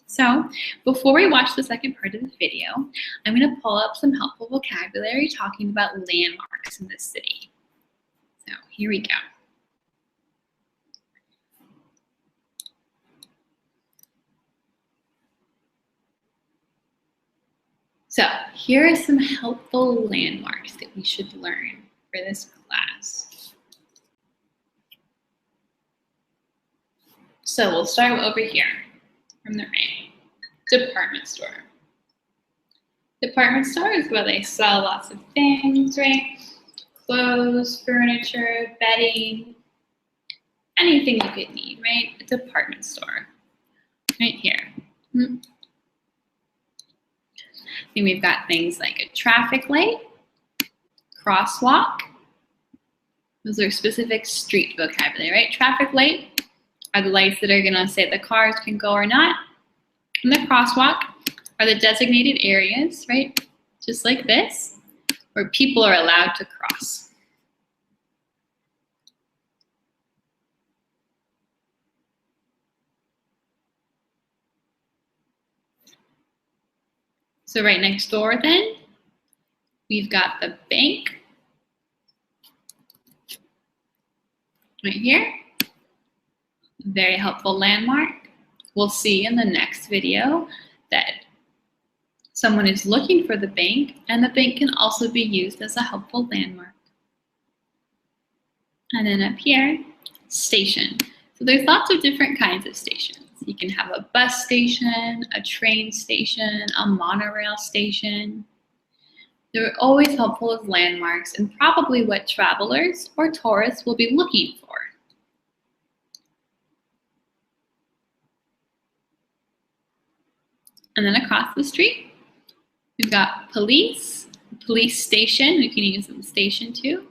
So before we watch the second part of the video, I'm going to pull up some helpful vocabulary talking about landmarks in this city. So here we go. So here are some helpful landmarks that we should learn for this class. So we'll start over here from the right. Department store. Department store is where they sell lots of things, right? Clothes, furniture, bedding, anything you could need, right? A department store, right here. Then we've got things like a traffic light, crosswalk. Those are specific street vocabulary, right? Traffic light are the lights that are gonna say the cars can go or not. And the crosswalk are the designated areas, right? Just like this, where people are allowed to cross. So right next door then, we've got the bank right here. Very helpful landmark. We'll see in the next video that someone is looking for the bank, and the bank can also be used as a helpful landmark. And then up here, station. So there's lots of different kinds of stations. You can have a bus station, a train station, a monorail station. They're always helpful as landmarks and probably what travelers or tourists will be looking for. And then across the street, we've got police station, we can use the station too.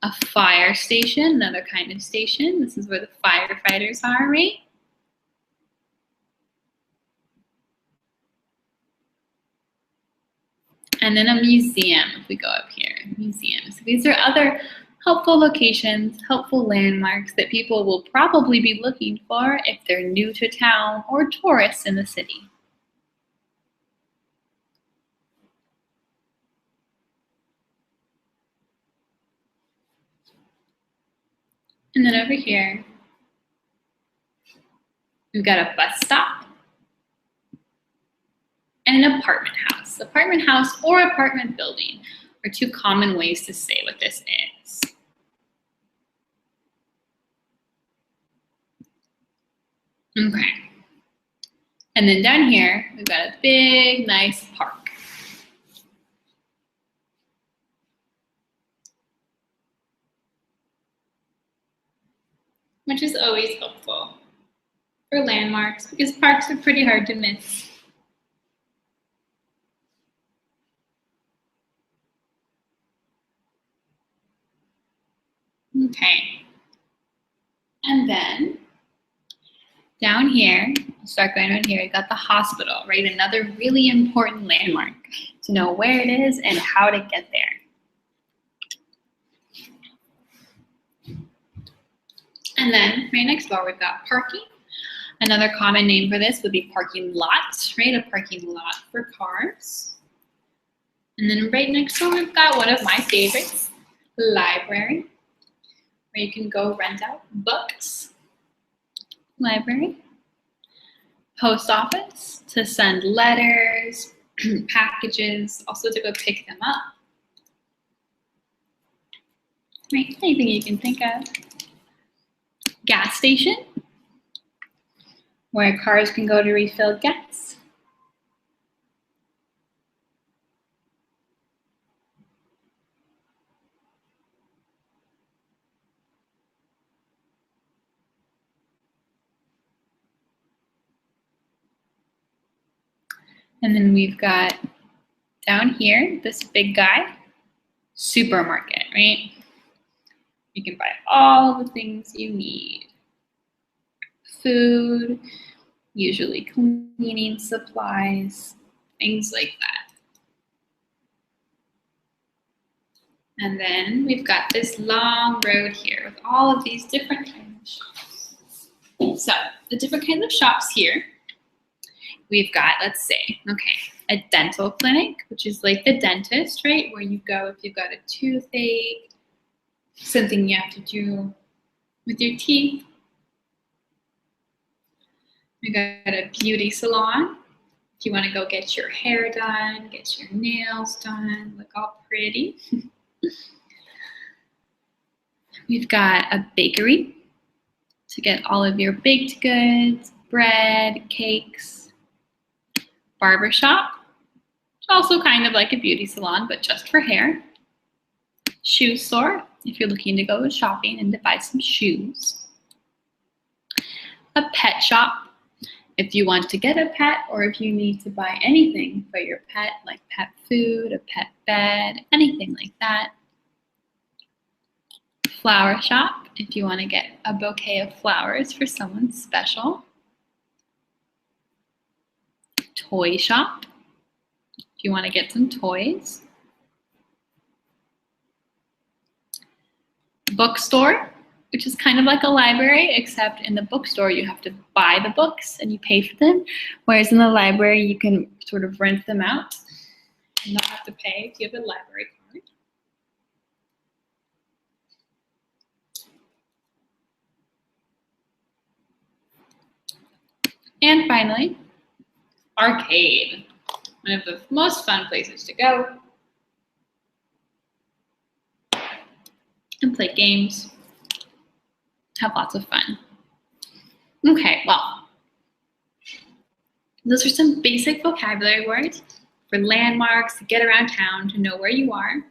A fire station, another kind of station. This is where the firefighters are, right? And then a museum, if we go up here, museum. So these are other helpful locations, helpful landmarks that people will probably be looking for if they're new to town or tourists in the city. And then over here, we've got a bus stop and an apartment house. Apartment house or apartment building are two common ways to say what this is. Okay. And then down here, we've got a big, nice park. Which is always helpful for landmarks because parks are pretty hard to miss. Okay. And then down here, I'll start going around here, we've got the hospital, right? Another really important landmark to know where it is and how to get there. And then right next door, we've got parking. Another common name for this would be parking lot, right? A parking lot for cars. And then right next door, we've got one of my favorites, library, where you can go rent out books. Library. Post office to send letters, packages, also to go pick them up. Right, anything you can think of. Gas station, where cars can go to refill gas. And then we've got down here, this big guy, supermarket, right? You can buy all the things you need. Food, usually cleaning supplies, things like that. And then we've got this long road here with all of these different kinds of shops. So the different kinds of shops here we've got, let's say, okay, a dental clinic, which is like the dentist, right? Where you go if you've got a toothache, something you have to do with your teeth. We got a beauty salon. If you want to go get your hair done, get your nails done, look all pretty. We've got a bakery to get all of your baked goods, bread, cakes. Barbershop, also kind of like a beauty salon, but just for hair. Shoe store, if you're looking to go shopping and to buy some shoes. A pet shop, if you want to get a pet or if you need to buy anything for your pet, like pet food, a pet bed, anything like that. Flower shop, if you want to get a bouquet of flowers for someone special. Toy shop, if you want to get some toys. Bookstore, which is kind of like a library, except in the bookstore you have to buy the books and you pay for them, whereas in the library you can sort of rent them out and not have to pay if you have a library card. And finally, arcade, one of the most fun places to go and play games, have lots of fun. Okay, well, those are some basic vocabulary words for landmarks, to get around town, to know where you are.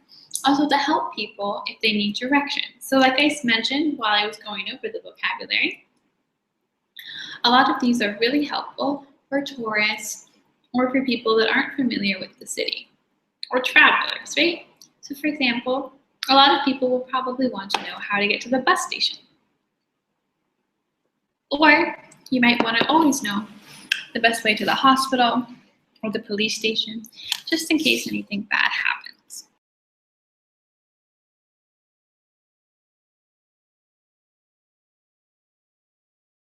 Also to help people if they need directions. So like I mentioned while I was going over the vocabulary, a lot of these are really helpful for tourists or for people that aren't familiar with the city, or travelers, right? So for example, a lot of people will probably want to know how to get to the bus station. Or you might want to always know the best way to the hospital or the police station, just in case anything bad happens.